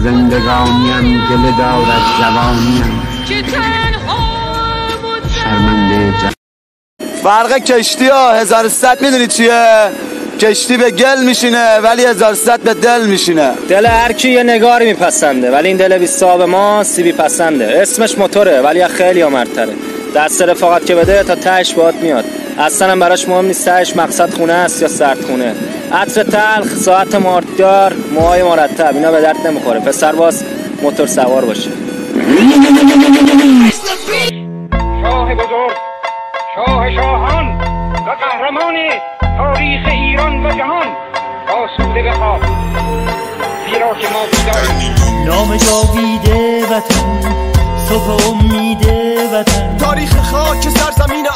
زندگانیم گله دارد جوانیم شرمنده فرق کشتی ها 1100 میدونی چیه؟ کشتی به گل میشینه ولی 1100 به دل میشینه. دل هر کی یه نگاری میپسنده ولی این دل 20 صاحب ما سیبی پسنده. اسمش موتوره ولی خیلی آمرتره. دست رفاقت که بده تا تهش باد میاد. اصلا براش مهم نیست تهش مقصد خونه است یا سردخونه. عطر تلخ، ساعت مارکدار، موهای مرتب اینا به درد نمیخوره. پسر باز موتور سوار باشه. شاه بزرگ، شاه شاهان و قهرمان تاریخ ایران و جهان آسوده بخواب، زیرا که ما بیداریم. نام جاویده وطن، صبح امید وطن، تاریخ خاک سرزمین